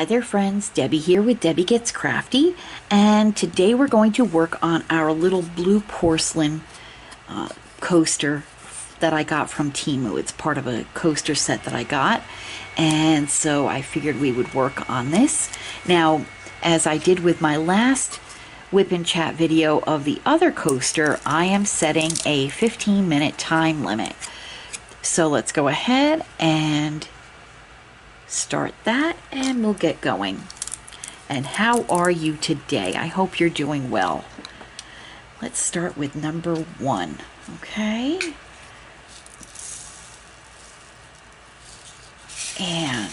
Hi there friends, Debbie here with Debbie Gets Crafty, and today we're going to work on our little blue porcelain coaster that I got from Temu. It's part of a coaster set that I got, and so I figured we would work on this. Now, as I did with my last WIP Chat video of the other coaster, I am setting a 15-minute time limit. So let's go ahead and start that and we'll get going. And how are you today? I hope you're doing well. Let's start with number 1. Okay, and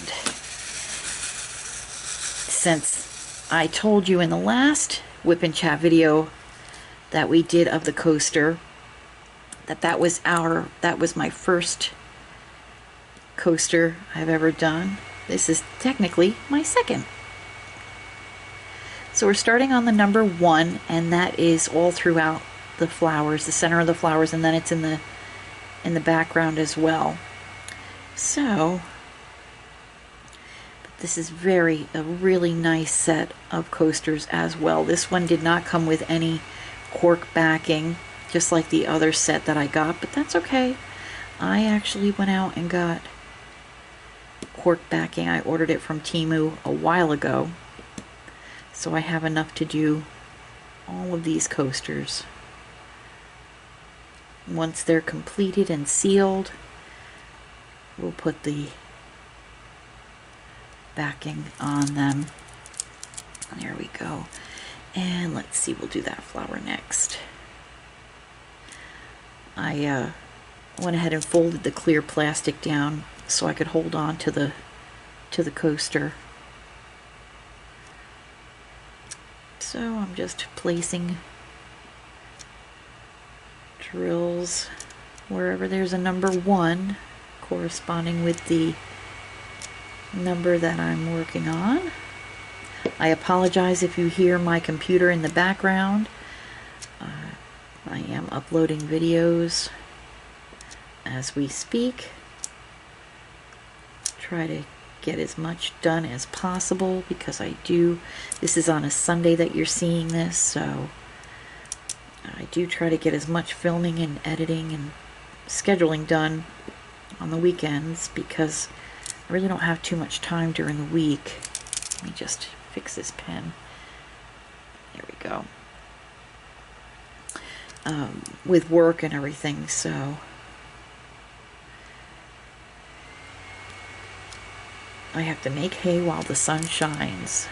since I told you in the last WIP Chat video that we did of the coaster that was my first coaster I've ever done, this is technically my second. So we're starting on the number 1, and that is all throughout the flowers, the center of the flowers, and then it's in the background as well. So this is a really nice set of coasters as well. This one did not come with any cork backing, just like the other set that I got, but that's okay. I actually went out and got cork backing. I ordered it from Temu a while ago, so I have enough to do all of these coasters. Once they're completed and sealed, we'll put the backing on them. There we go. And let's see, we'll do that flower next. I went ahead and folded the clear plastic down so I could hold on to the coaster. So I'm just placing drills wherever there's a number 1 corresponding with the number that I'm working on. I apologize if you hear my computer in the background. I am uploading videos as we speak. Try to get as much done as possible because this is on a Sunday that you're seeing this, so I do try to get as much filming and editing and scheduling done on the weekends because I really don't have too much time during the week. Let me just fix this pen. There we go. With work and everything, so I have to make hay while the sun shines.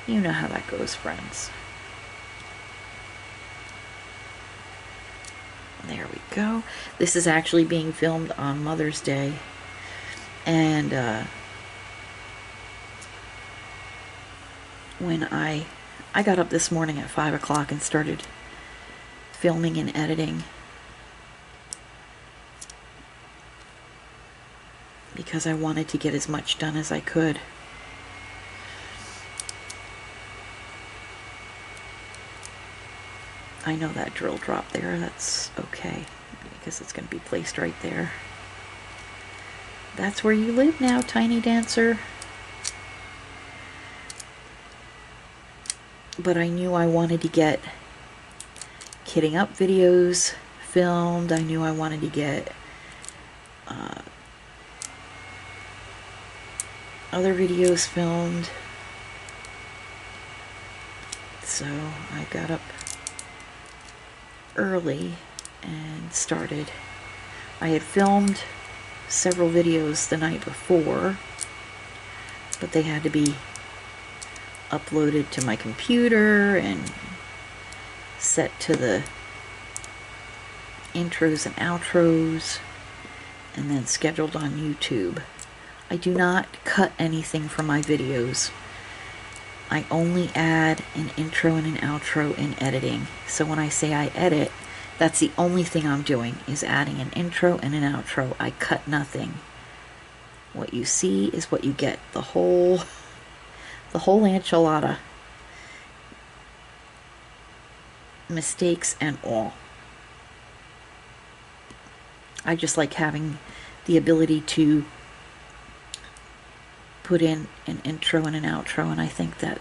You know how that goes, friends. There we go. This is actually being filmed on Mother's Day, and when I got up this morning at 5 o'clock and started filming and editing because I wanted to get as much done as I could. I know that drill drop there, that's okay because it's going to be placed right there. That's where you live now, Tiny Dancer. But I knew I wanted to get kitting up videos filmed. I knew I wanted to get other videos filmed. So I got up early and started. I had filmed several videos the night before, but they had to be uploaded to my computer and set to the intros and outros and then scheduled on YouTube. I do not cut anything from my videos. I only add an intro and an outro in editing. So when I say I edit, that's the only thing I'm doing, is adding an intro and an outro. I cut nothing. What you see is what you get. The whole enchilada. Mistakes and all. I just like having the ability to put in an intro and an outro, and I think that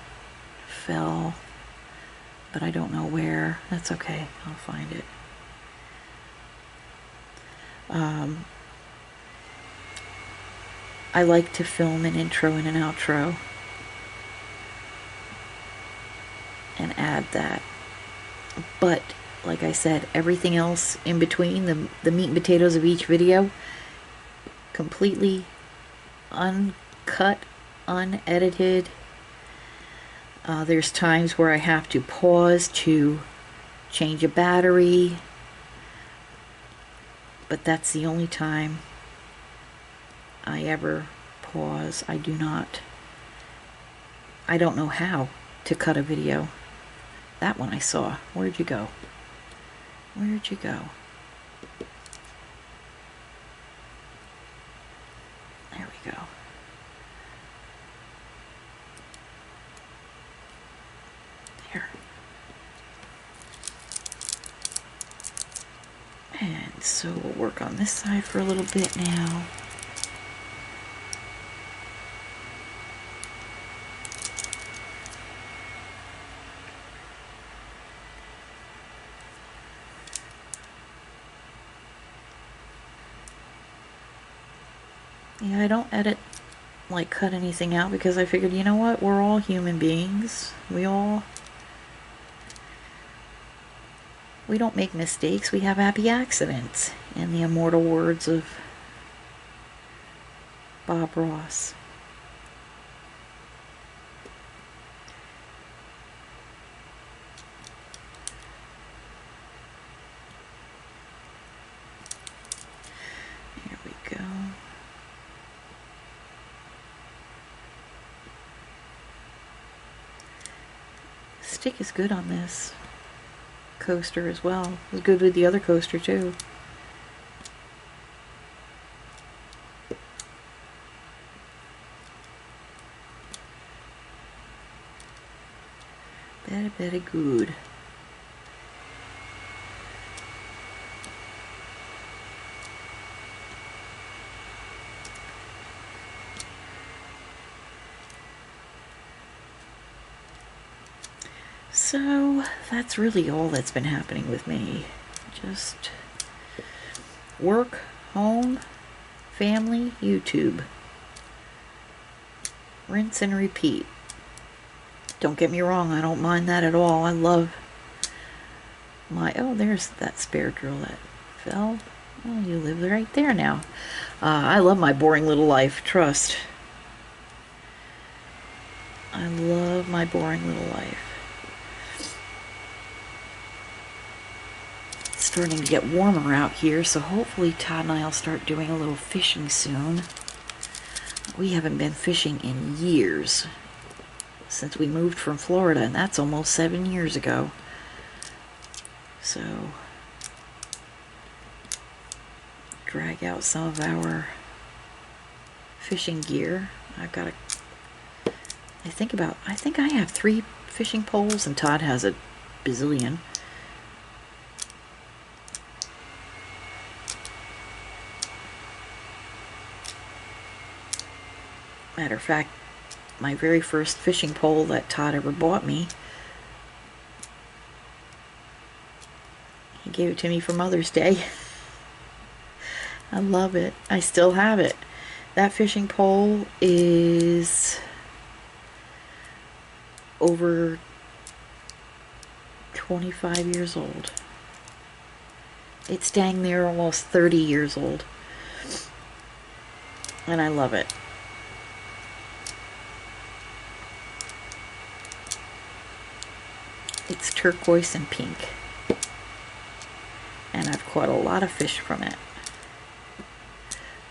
fell, but I don't know where. That's okay, I'll find it. I like to film an intro and an outro and add that. But like I said, everything else in between, the meat and potatoes of each video, completely uncut, unedited. There's times where I have to pause to change a battery, but that's the only time I ever pause. I don't know how to cut a video. That one I saw. Where'd you go? Where'd you go? There we go. There. And so we'll work on this side for a little bit now. Yeah, I don't edit, like cut anything out, because I figured, you know what, we're all human beings. We don't make mistakes, we have happy accidents, in the immortal words of Bob Ross. Here we go. Stick is good on this coaster as well. It was good with the other coaster too. Very, very good. So that's really all that's been happening with me. Just work, home, family, YouTube. Rinse and repeat. Don't get me wrong, I don't mind that at all. I love my... Oh, there's that spare drill that fell. Oh, you live right there now. I love my boring little life, trust. I love my boring little life. It's starting to get warmer out here, so hopefully Todd and I will start doing a little fishing soon. We haven't been fishing in years, since we moved from Florida, and that's almost 7 years ago. So, drag out some of our fishing gear. I think I have 3 fishing poles, and Todd has a bazillion. Matter of fact, my very first fishing pole that Todd ever bought me, he gave it to me for Mother's Day. I love it. I still have it. That fishing pole is over 25 years old. It's dang near almost 30 years old. And I love it. It's turquoise and pink. And I've caught a lot of fish from it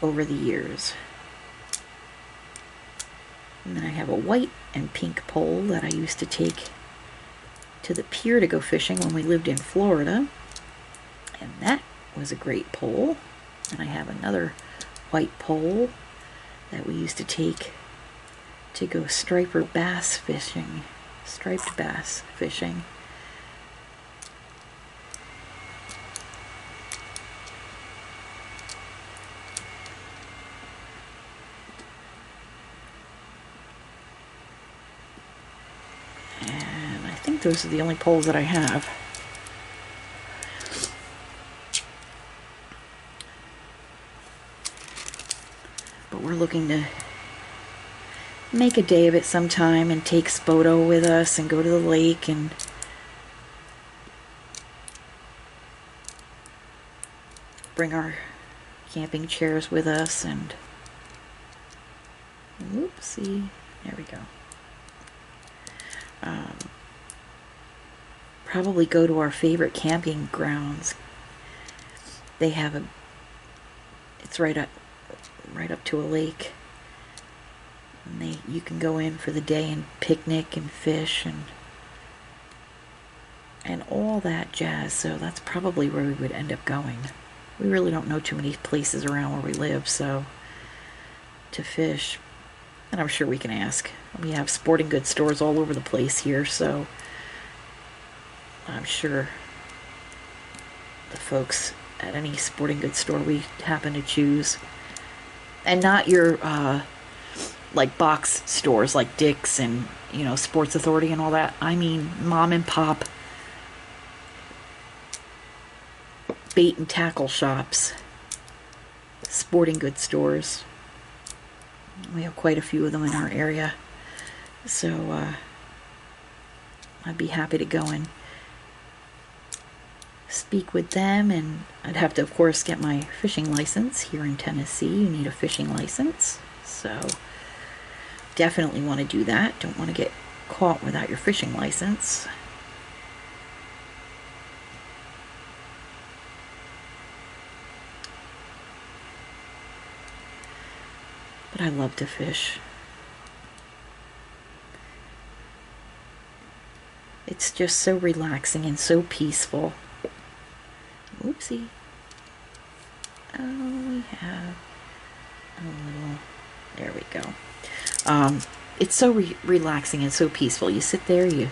over the years. And then I have a white and pink pole that I used to take to the pier to go fishing when we lived in Florida. And that was a great pole. And I have another white pole that we used to take to go striper bass fishing. Striped bass fishing. think those are the only poles that I have. But we're looking to make a day of it sometime and take Spoto with us and go to the lake and bring our camping chairs with us and whoopsie, there we go. Probably go to our favorite camping grounds. They have it's right up to a lake. And you can go in for the day and picnic and fish and all that jazz. So that's probably where we would end up going. We really don't know too many places around where we live, so to fish. And I'm sure we can ask. We have sporting goods stores all over the place here, so I'm sure the folks at any sporting goods store we happen to choose, and not your like box stores like Dick's and, you know, Sports Authority and all that. I mean mom and pop bait and tackle shops, sporting goods stores. We have quite a few of them in our area, so I'd be happy to go and speak with them. And I'd have to, of course, get my fishing license. Here in Tennessee, you need a fishing license, so definitely want to do that. Don't want to get caught without your fishing license. But I love to fish. It's just so relaxing and so peaceful. Oopsie. Oh, we have a little... There we go. It's so relaxing and so peaceful. You sit there, you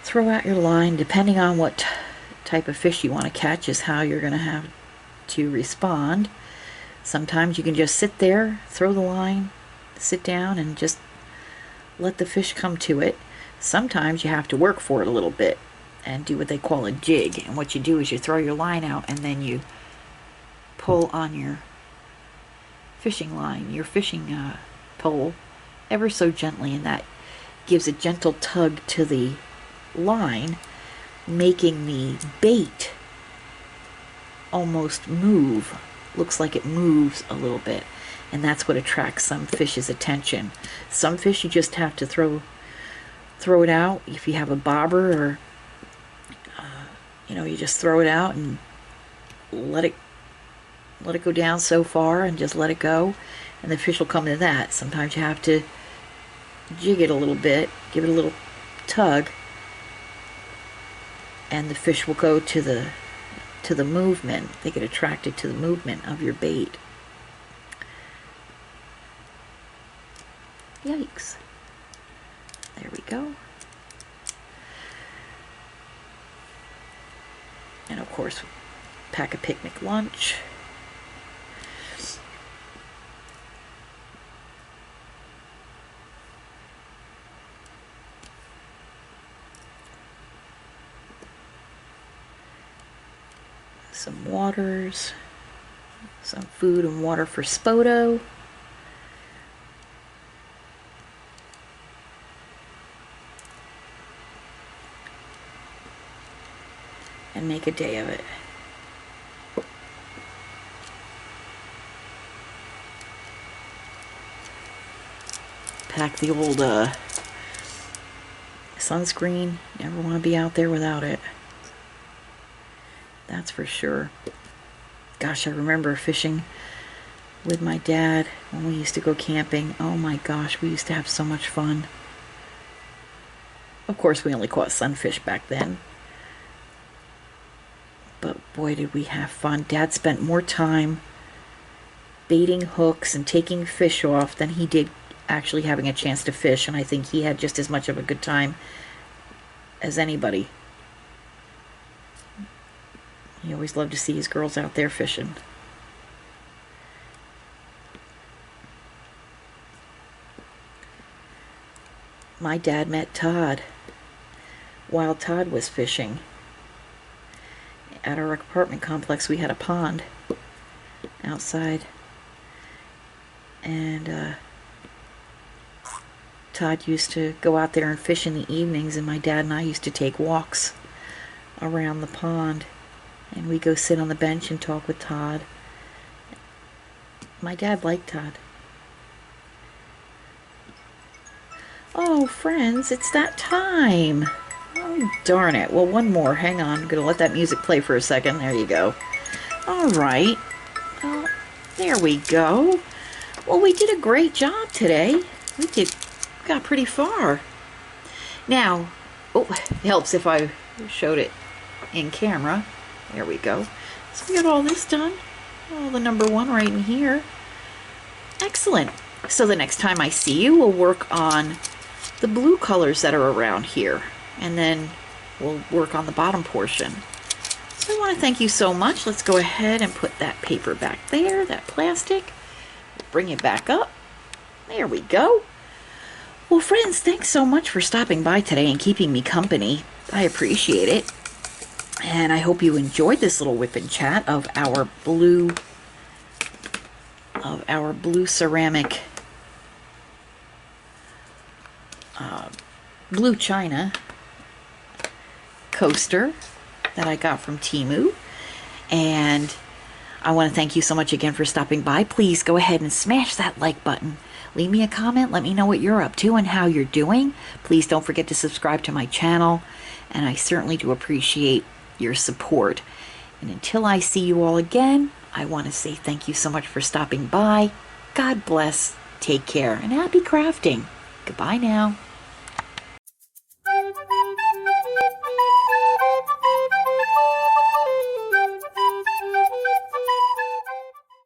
throw out your line. Depending on what type of fish you want to catch is how you're going to have to respond. Sometimes you can just sit there, throw the line, sit down, and just let the fish come to it. Sometimes you have to work for it a little bit and do what they call a jig. And what you do is you throw your line out and then you pull on your fishing line, your fishing pole, ever so gently, and that gives a gentle tug to the line, making the bait almost move. Looks like it moves a little bit, and that's what attracts some fish's attention. Some fish you just have to throw it out. If you have a bobber, or you know, you just throw it out and let it go down so far and just let it go, and the fish will come to that. Sometimes you have to jig it a little bit, give it a little tug, and the fish will go to the movement. They get attracted to the movement of your bait. Yikes. There we go. And of course, pack a picnic lunch. Some waters, some food and water for Spoto. And make a day of it. Pack the old sunscreen. Never want to be out there without it. That's for sure. Gosh, I remember fishing with my dad when we used to go camping. Oh my gosh, we used to have so much fun. Of course, we only caught sunfish back then. But boy, did we have fun. Dad spent more time baiting hooks and taking fish off than he did actually having a chance to fish. And I think he had just as much of a good time as anybody. He always loved to see his girls out there fishing. My dad met Todd while Todd was fishing. At our apartment complex, we had a pond outside, and Todd used to go out there and fish in the evenings, and my dad and I used to take walks around the pond, and we go sit on the bench and talk with Todd. My dad liked Todd. Oh, friends, it's that time. Oh, darn it. Well, one more. Hang on. I'm going to let that music play for a second. There you go. All right. Well, there we go. Well, we did a great job today. We got pretty far. Now, oh, it helps if I showed it in camera. There we go. So we got all this done. All the number one right in here. Excellent. So the next time I see you, we'll work on the blue colors that are around here. And then we'll work on the bottom portion. So I want to thank you so much. Let's go ahead and put that paper back there, that plastic. Bring it back up. There we go. Well, friends, thanks so much for stopping by today and keeping me company. I appreciate it. And I hope you enjoyed this little WIP Chat of our blue ceramic blue china coaster that I got from Temu. And I want to thank you so much again for stopping by. Please go ahead and smash that like button. Leave me a comment. Let me know what you're up to and how you're doing. Please don't forget to subscribe to my channel. And I certainly do appreciate your support. And until I see you all again, I want to say thank you so much for stopping by. God bless. Take care and happy crafting. Goodbye now.